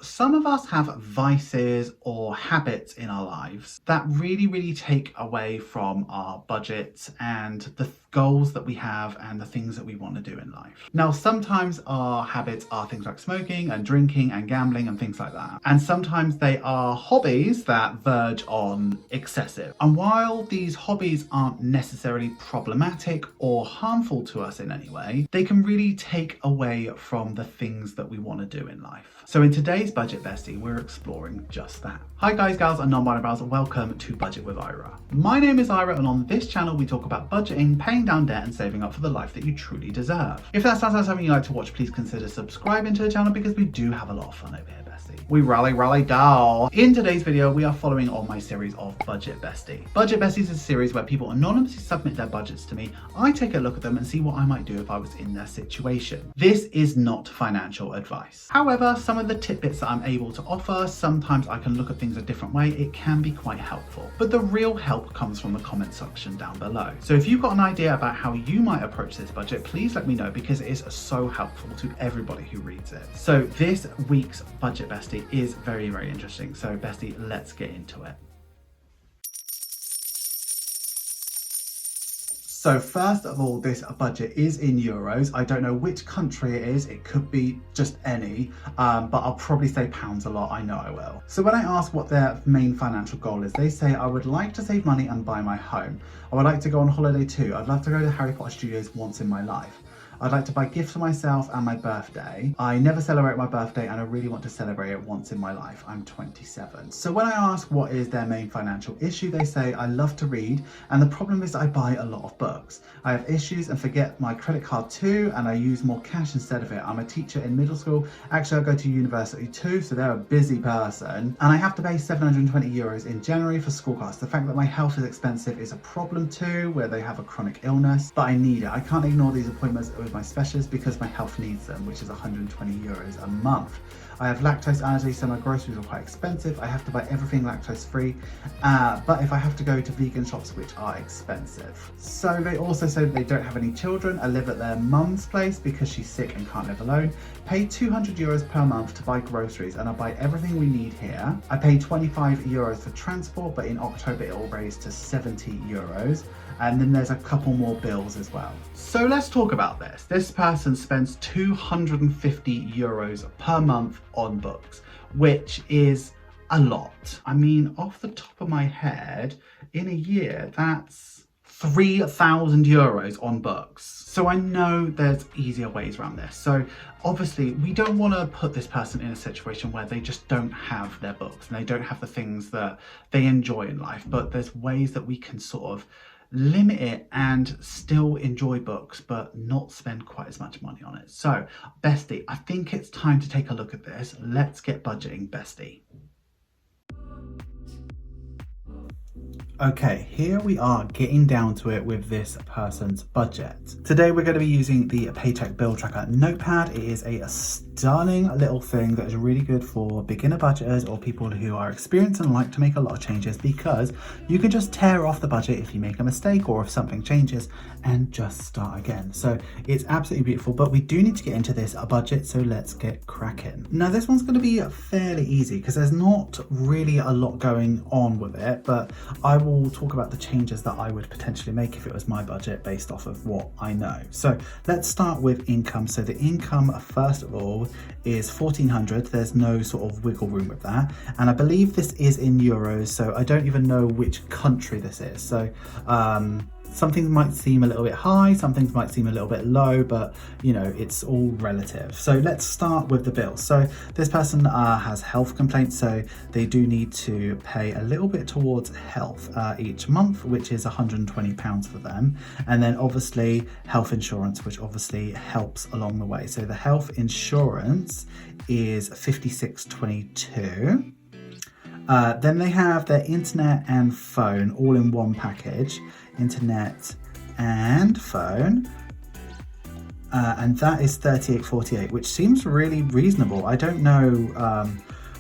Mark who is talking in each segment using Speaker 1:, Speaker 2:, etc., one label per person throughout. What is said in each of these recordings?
Speaker 1: Some of us have vices or habits in our lives that really take away from our budgets and the goals that we have and the things that we want to do in life. Now, sometimes our habits are things like smoking and drinking and gambling and things like that. And sometimes they are hobbies that verge on excessive. And while these hobbies aren't necessarily problematic or harmful to us in any way, they can really take away from the things that we want to do in life. So in today's Budget Bestie, we're exploring just that. Hi guys, gals and non-binary brows, welcome to Budget with Ira. My name is Ira and on this channel we talk about budgeting, paying down debt and saving up for the life that you truly deserve. If that sounds like something you like to watch, please consider subscribing to the channel because we do have a lot of fun over here, Bestie. We rally dow. In today's video, we are following on my series of Budget Bestie. Budget Bestie is a series where people anonymously submit their budgets to me. I take a look at them and see what I might do if I was in their situation. This is not financial advice. However, some of the tidbits that I'm able to offer, sometimes I can look at things a different way. It can be quite helpful. But the real help comes from the comment section down below. So if you've got an idea about how you might approach this budget, please let me know because it is so helpful to everybody who reads it. So this week's Budget Bestie is very interesting. So Bestie, let's get into it. So first of all, this budget is in euros. I don't know which country it is. It could be just any, but I'll probably say pounds a lot. I know I will. So when I ask what their main financial goal is, they say, I would like to save money and buy my home. I would like to go on holiday too. I'd love to go to Harry Potter Studios once in my life. I'd like to buy gifts for myself and my birthday. I never celebrate my birthday and I really want to celebrate it once in my life. I'm 27. So when I ask what is their main financial issue, they say, I love to read and the problem is I buy a lot of books. I have issues and forget my credit card too and I use more cash instead of it. I'm a teacher in middle school. Actually, I go to university too, so they're a busy person. And I have to pay 720 euros in January for school costs. The fact that my health is expensive is a problem too, where they have a chronic illness, but I need it. I can't ignore these appointments with my specialist because my health needs them, which is 120 euros a month. I have lactose allergy, so my groceries are quite expensive. I have to buy everything lactose free, but if I have to go to vegan shops, which are expensive. So they also say that they don't have any children. I live at their mum's place because she's sick and can't live alone. Pay 200 euros per month to buy groceries and I buy everything we need here. I pay 25 euros for transport, but in October it will raise to 70 euros. And then there's a couple more bills as well. So let's talk about this. This person spends 250 euros per month on books, which is a lot. I mean, off the top of my head, in a year, that's 3,000 euros on books. So I know there's easier ways around this. So obviously we don't want to put this person in a situation where they just don't have their books and they don't have the things that they enjoy in life, but there's ways that we can sort of limit it and still enjoy books but not spend quite as much money on it. So Bestie, I think it's time to take a look at this. Let's get budgeting, Bestie. Okay, here we are getting down to it with this person's budget. Today we're going to be using the Paycheck Bill Tracker Notepad. It is a stunning little thing that is really good for beginner budgeters or people who are experienced and like to make a lot of changes, because you can just tear off the budget if you make a mistake or if something changes and just start again. So it's absolutely beautiful, but we do need to get into this budget, so let's get cracking. Now this one's going to be fairly easy because there's not really a lot going on with it, but I will talk about the changes that I would potentially make if it was my budget based off of what I know. So let's start with income. So the income, first of all, is 1,400. There's no sort of wiggle room with that. And I believe this is in euros, so I don't even know which country this is. So something might seem a little bit high, some things might seem a little bit low, but you know, it's all relative. So let's start with the bill. So this person has health complaints, so they do need to pay a little bit towards health each month, which is £120 for them. And then obviously health insurance, which obviously helps along the way. So the health insurance is 56.22. Then they have their internet and phone all in one package. Internet and phone, and that is 38.48, which seems really reasonable. I don't know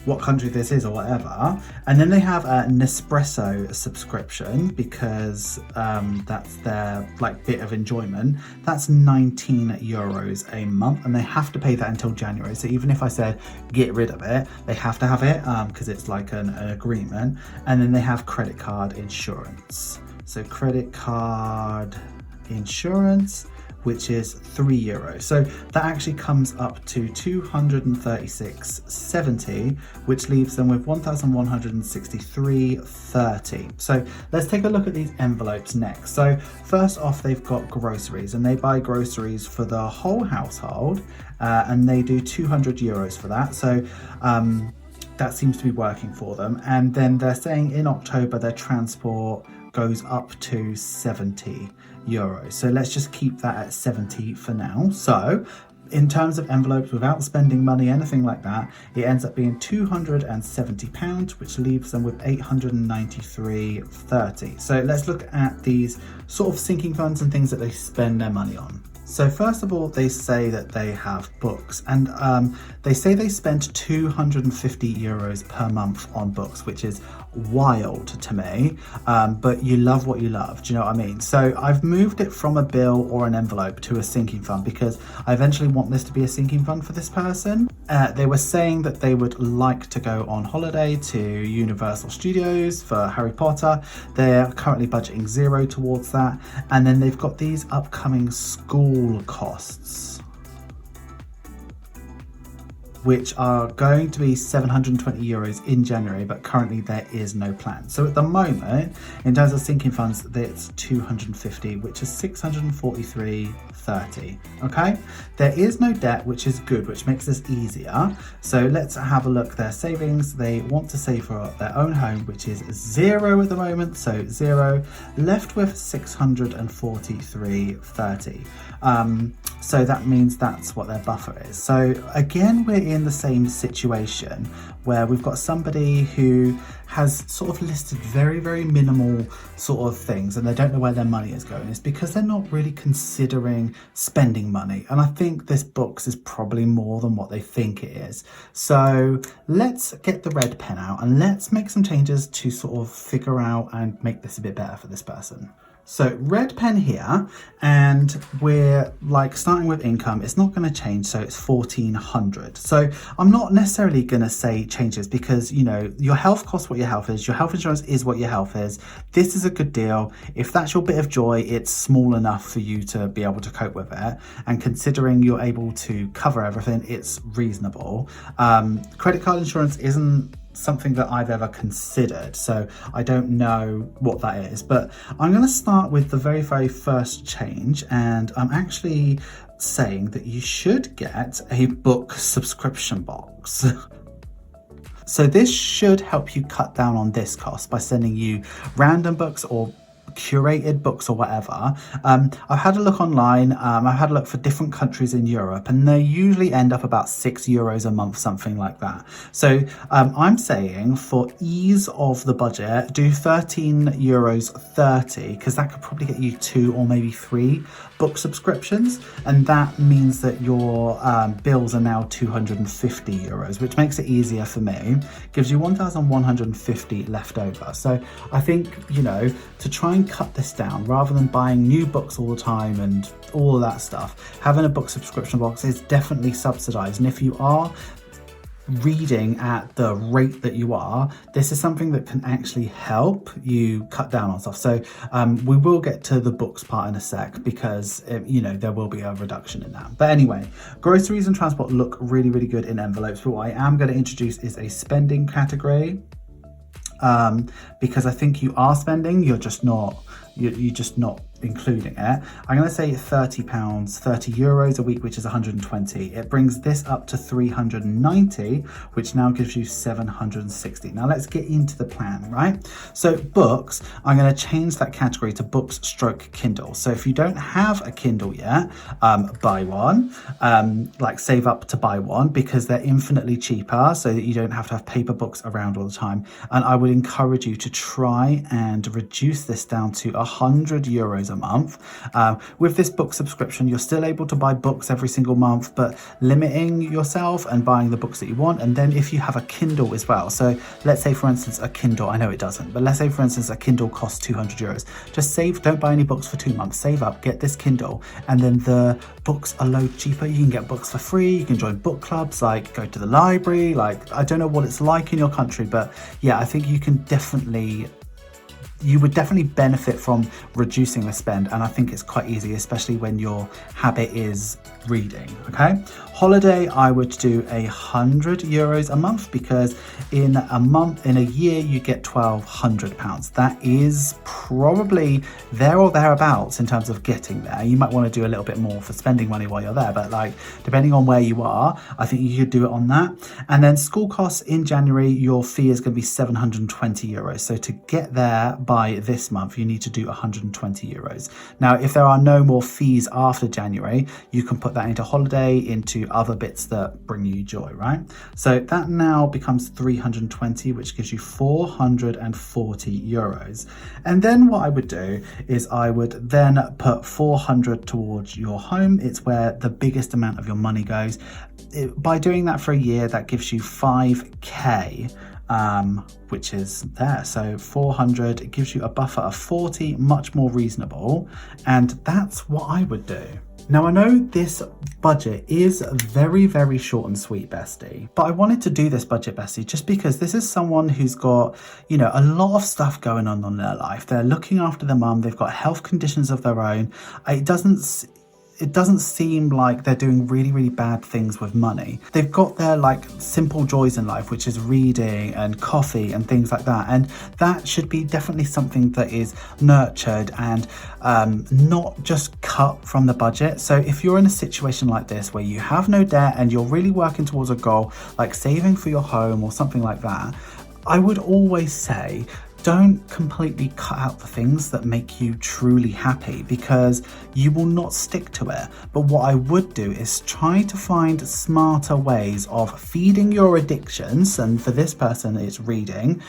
Speaker 1: what country this is or whatever. And then they have a Nespresso subscription because that's their like bit of enjoyment. That's 19 euros a month, and they have to pay that until January. So even if I said get rid of it, they have to have it because it's like an agreement. And then they have credit card insurance. So credit card insurance, which is €3. So that actually comes up to 236.70, which leaves them with 1,163.30. So let's take a look at these envelopes next. So first off, they've got groceries, and they buy groceries for the whole household, and they do €200 for that. So that seems to be working for them. And then they're saying in October their transport goes up to €70. So let's just keep that at 70 for now. So in terms of envelopes, without spending money, anything like that, it ends up being £270, which leaves them with 893.30. So let's look at these sort of sinking funds and things that they spend their money on. So first of all, they say that they have books, and they say they spend €250 per month on books, which is wild to me, but you love what you love. Do you know what I mean? So I've moved it from a bill or an envelope to a sinking fund because I eventually want this to be a sinking fund for this person. They were saying that they would like to go on holiday to Universal Studios for Harry Potter. They're currently budgeting €0 towards that. And then they've got these upcoming school costs, which are going to be €720 in January, but currently there is no plan. So at the moment, in terms of sinking funds, it's 250, which is 643.30. Okay, there is no debt, which is good, which makes this easier. So let's have a look. Their savings, they want to save for their own home, which is €0 at the moment. So €0, left with 643.30. So that means that's what their buffer is. So again, we're in the same situation where we've got somebody who has sort of listed very, very minimal sort of things, and they don't know where their money is going. It's because they're not really considering spending money. And I think this books is probably more than what they think it is. So let's get the red pen out and let's make some changes to sort of figure out and make this a bit better for this person. So red pen here, and we're like starting with income. It's not going to change, so it's 1,400. So I'm not necessarily going to say changes because, you know, your health costs what your health is. Your health insurance is what your health is. This is a good deal. If that's your bit of joy, it's small enough for you to be able to cope with it. And considering you're able to cover everything, it's reasonable. Credit card insurance isn't something that I've ever considered, so I don't know what that is, but I'm going to start with the very, very first change, and I'm actually saying that you should get a book subscription box. So this should help you cut down on this cost by sending you random books or curated books or whatever. I've had a look online. I've had a look for different countries in Europe, and they usually end up about €6 a month, something like that. So I'm saying for ease of the budget, do €13.30 because that could probably get you 2 or maybe 3 book subscriptions, and that means that your bills are now €250, which makes it easier for me. Gives you 1,150 left over. So I think, you know, to try and cut this down rather than buying new books all the time and all of that stuff, having a book subscription box is definitely subsidized. And if you are reading at the rate that you are, this is something that can actually help you cut down on stuff. So we will get to the books part in a sec because you know, there will be a reduction in that. But anyway, groceries and transport look really, really good in envelopes, but what I am going to introduce is a spending category, because I think you are spending, you're just not including it. I'm going to say £30, €30 a week, which is 120. It brings this up to 390, which now gives you 760. Now let's get into the plan, right? So books, I'm going to change that category to books stroke Kindle. So if you don't have a Kindle yet, buy one, like save up to buy one because they're infinitely cheaper so that you don't have to have paper books around all the time. And I would encourage you to try and reduce this down to €100 a month. With this book subscription, you're still able to buy books every single month, but limiting yourself and buying the books that you want. And then if you have a Kindle as well, so let's say for instance a Kindle, I know it doesn't, but let's say for instance a Kindle costs 200 euros. Just save, don't buy any books for 2 months, save up, get this Kindle, and then the books are loads cheaper. You can get books for free, you can join book clubs, like go to the library. Like, I don't know what it's like in your country, but yeah, I think you would definitely benefit from reducing the spend, and I think it's quite easy, especially when your habit is reading. Okay, holiday, I would do 100 euros a month, because in a year you get £1,200. That is probably there or thereabouts in terms of getting there. You might want to do a little bit more for spending money while you're there, but like depending on where you are, I think you could do it on that. And then school costs in January, your fee is going to be 720 euros. So to get there by this month, you need to do 120 euros. Now, if there are no more fees after January, you can put that into holiday, into other bits that bring you joy, right? So that now becomes 320, which gives you 440 euros. And then what I would do is I would then put 400 towards your home. It's where the biggest amount of your money goes. By doing that for a year, that gives you 5k, which is there. So 400, it gives you a buffer of 40, much more reasonable. And that's what I would do. Now, I know this budget is very, very short and sweet, Bestie, but I wanted to do this budget, Bestie, just because this is someone who's got, you know, a lot of stuff going on in their life. They're looking after their mum. They've got health conditions of their own. It doesn't seem like they're doing really, really bad things with money. They've got their like simple joys in life, which is reading and coffee and things like that. And that should be definitely something that is nurtured and not just cut from the budget. So if you're in a situation like this where you have no debt and you're really working towards a goal, like saving for your home or something like that, I would always say, don't completely cut out the things that make you truly happy, because you will not stick to it. But what I would do is try to find smarter ways of feeding your addictions, and for this person it's reading,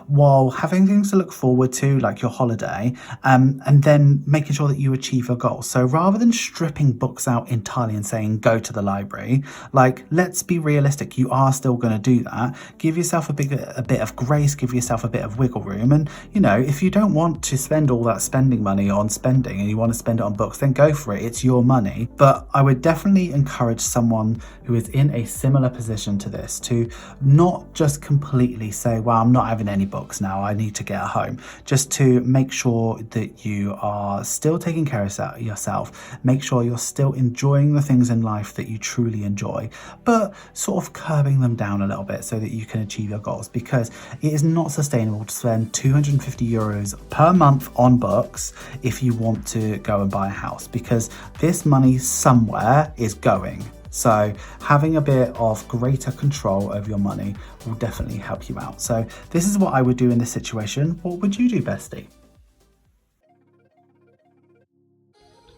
Speaker 1: while having things to look forward to like your holiday, and then making sure that you achieve your goals. So rather than stripping books out entirely and saying go to the library, like, let's be realistic, you are still going to do that. Give yourself a bit of grace, give yourself a bit of wiggle room. And you know, if you don't want to spend all that spending money on spending and you want to spend it on books, then go for it. It's your money. But I would definitely encourage someone who is in a similar position to this to not just completely say, well, I'm not having any books now, I need to get a home. Just to make sure that you are still taking care of yourself, make sure you're still enjoying the things in life that you truly enjoy, but sort of curbing them down a little bit so that you can achieve your goals, because it is not sustainable to spend 250 euros per month on books if you want to go and buy a house, because this money somewhere is going. So having a bit of greater control over your money will definitely help you out. So this is what I would do in this situation. What would you do, Bestie?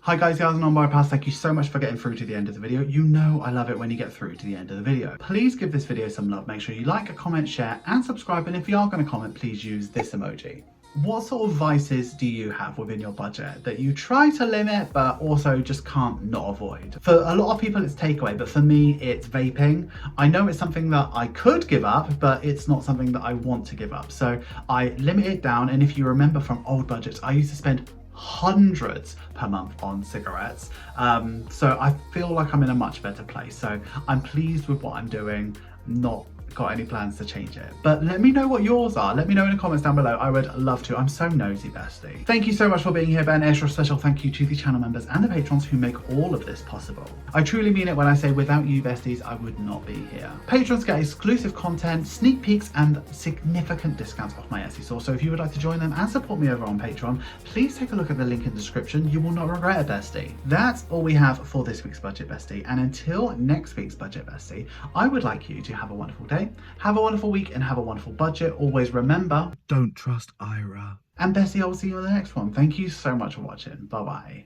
Speaker 1: Hi guys, guys and non-bypass, thank you so much for getting through to the end of the video. You know I love it when you get through to the end of the video. Please give this video some love. Make sure you like, comment, share and subscribe. And if you are going to comment, please use this emoji. What sort of vices do you have within your budget that you try to limit but also just can't not avoid? For a lot of people it's takeaway, but for me it's vaping. I know it's something that I could give up, but it's not something that I want to give up. So I limit it down, and if you remember from old budgets, I used to spend hundreds per month on cigarettes. So I feel like I'm in a much better place. So I'm pleased with what I'm doing, not got any plans to change it. But let me know what yours are. Let me know in the comments down below. I would love to. I'm so nosy, Bestie. Thank you so much for being here, Ben. Extra special thank you to the channel members and the patrons who make all of this possible. I truly mean it when I say without you, Besties, I would not be here. Patrons get exclusive content, sneak peeks, and significant discounts off my Etsy store. So if you would like to join them and support me over on Patreon, please take a look at the link in the description. You will not regret it, Bestie. That's all we have for this week's Budget Bestie. And until next week's Budget Bestie, I would like you to have a wonderful day, have a wonderful week, and have a wonderful budget. Always remember, don't trust Ira. And Bestie, I will see you on the next one. Thank you so much for watching. Bye bye.